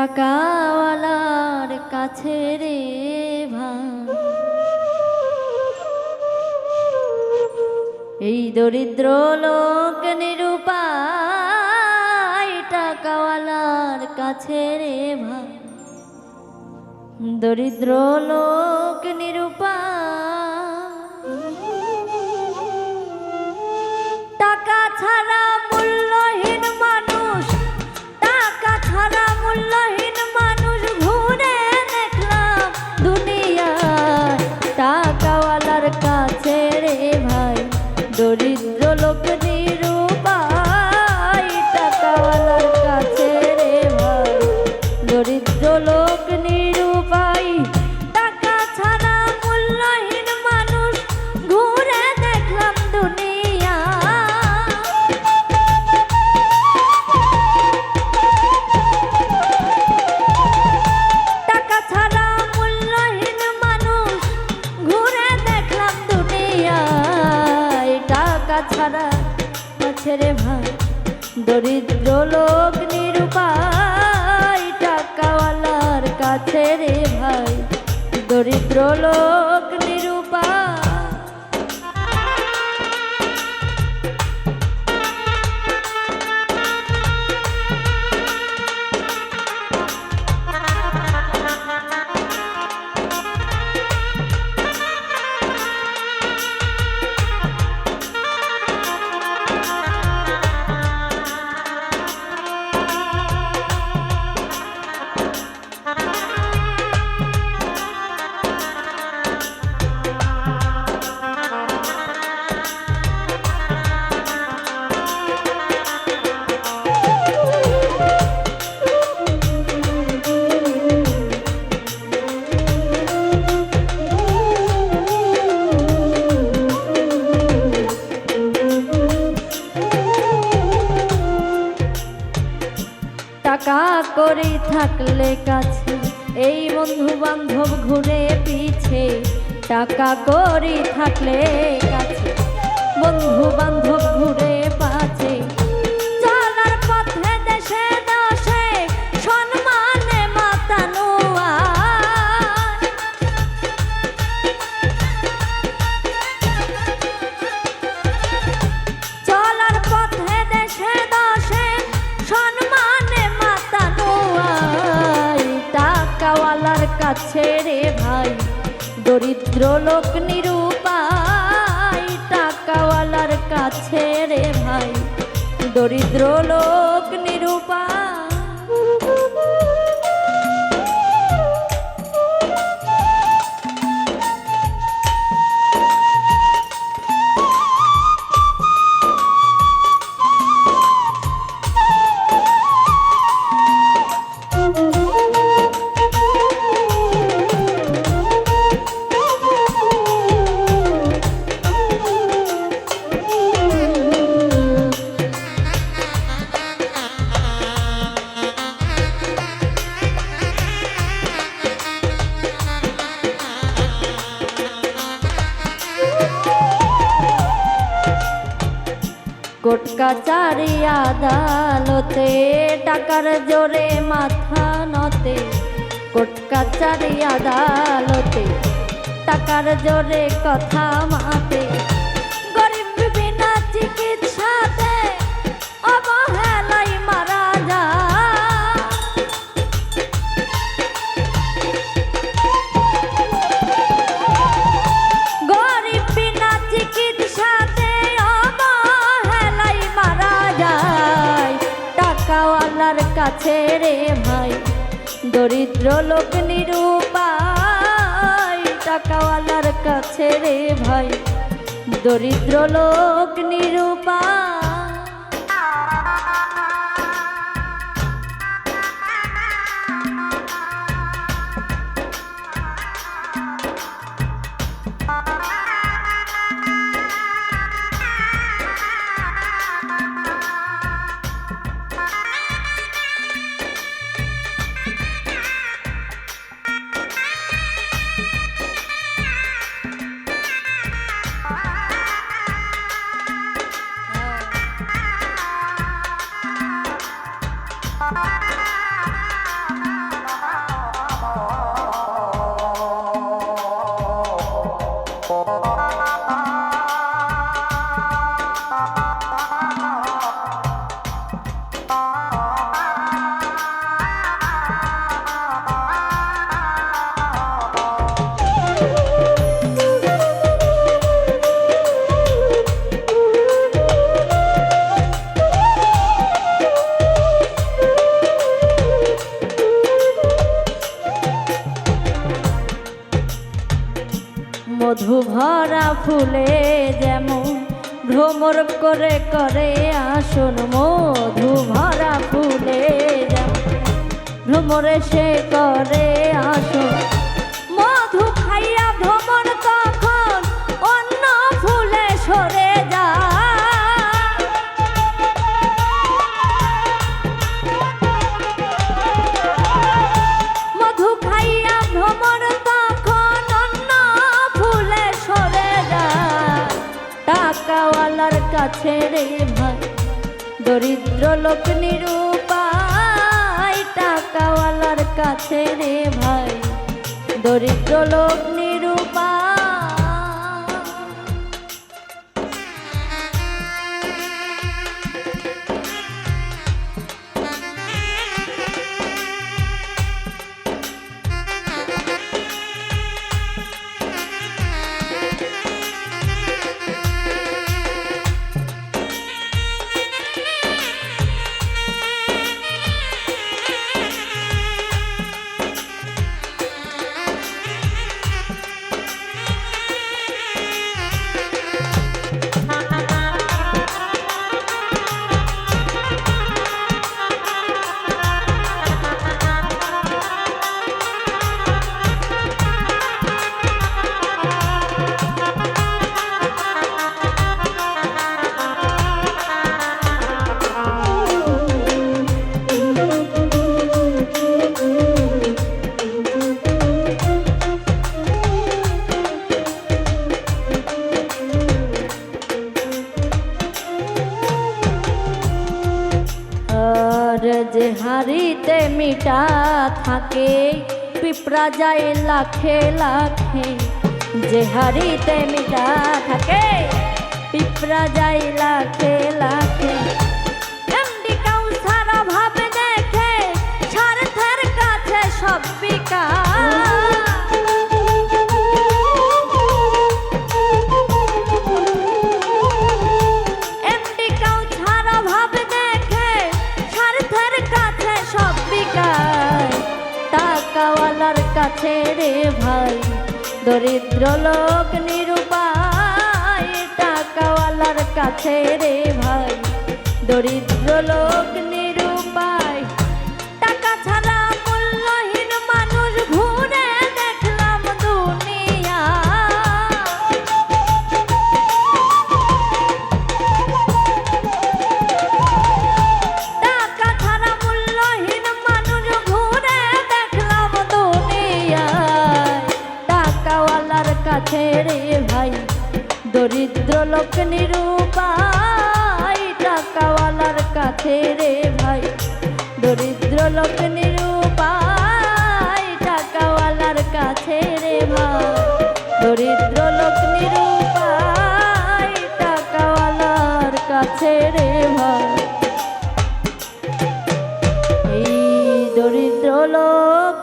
টাকাওয়ালার কাছে রে ভাই, এই দরিদ্র লোক নিরুপায়। টাকাওয়ালার কাছে রে ভাই, দরিদ্র লোক নিরুপায়। টাকা ছাড়া মূল্যহীন মানুষ, টাকা ছাড়া মূল্যহীন মানুষ ঘুরে দেখলাম দুনিয়ায়। টাকাওয়ালার কাছে রে ভাই, দরিদ্র লোক নিরুপায়। টাকাওয়ালার কাছে রে ভাই, দরিদ্র লোক নিরুপায়। টাকা ছাড়া মূল্যহীন মানুষ ঘুরে দেখলাম দুনিয়া। টাকা ছাড়া মূল্যহীন মানুষ ঘুরে দেখলাম দুনিয়ায়। টাকা ছাড়া কাছে রে ভাই, দরিদ্র লোক নিরুপায়। টাকাওয়ালার কাছে রে ভাই, দরিদ্র লোক নিরুপায়। টাকা করে থাকলে কাছে, এই বন্ধু বান্ধব ঘুরে পিছে। টাকা করে থাকলে কাছে, বন্ধু বান্ধব ঘুরে পাছে। চলার পথে দেশে দশে সম্মানে মাতানো আয়। চলার পথে দেশে দশে সম্মানে মাতানো আয়। টাকাওয়ালার কাছে রে ভাই, দরিদ্র লোক নিরুপায়। টাকাওয়ালার কাছে রে ভাই, দরিদ্র লোক নিরুপায়। কোর্ট কাচারি আদালতে টাকার জোরে মাথা নতে। কোর্ট কাচারি আদালতে টাকার জোরে কথা মাতে। গরিব বিনা চিকিৎসাতে অবহেলাই মারা যায়। গরিব বিনা চিকিৎসাতে অবহেলাই মারা যায়। টাকাওয়ালার কাছে রে ভাই, দরিদ্র লোক নিরুপায়। টাকাওয়ালার কাছে রে ভাই, দরিদ্র লোক নিরুপায়। মধু ভরা ফুলে যেমন ভ্রমর করে করে আসন, মধু ভরা ফুলে যেমন ভ্রমরে সে করে আসন, মধু খাইয়া ভ্রমর তখন অন্য ফুলে সরে যায়। মধু খাইয়া ভ্রমর তখন অন্য ফুলে সরে যায়। টাকাওয়ালার কাছে রে ভাই দরিদ্র লোক নিরুপায়, টাকাওয়ালার কাছে রে ভাই দরিদ্র লোক নিরুপায়। যে হাড়িতে মিটা থাকে পিঁপড়া যায় লাখে লাখে, যে হাড়িতে মিটা থাকে পিঁপড়া যায় লাখে লাখে। এমডি কাউসার ভাবে দেখে স্বার্থের কাছে সব বিকা, টাকাওয়ালার কাছে রে ভাই দরিদ্র লোক নিরুপায়, টাকাওয়ালার কাছে রে ভাই দরিদ্র লোক নিরুপায়। টাকা ছাড়া মূল্যহীন মানুষ ঘুরে দেখলাম দুনিয়া, টাকা ছাড়া মূল্যহীন মানুষ ঘুরে দেখলাম দুনিয়ায়। টাকাওয়ালার কাছে রে ভাই দরিদ্র লোক নিরুপায়, টাকাওয়ালার কাছে রে ভাই দরিদ্র লোক নিরুপায়, টাকাওয়ালার কাছে রে ভাই দরিদ্র লোক নিরুপায়, টাকাওয়ালার কাছে রে ভাই এই দরিদ্র লোক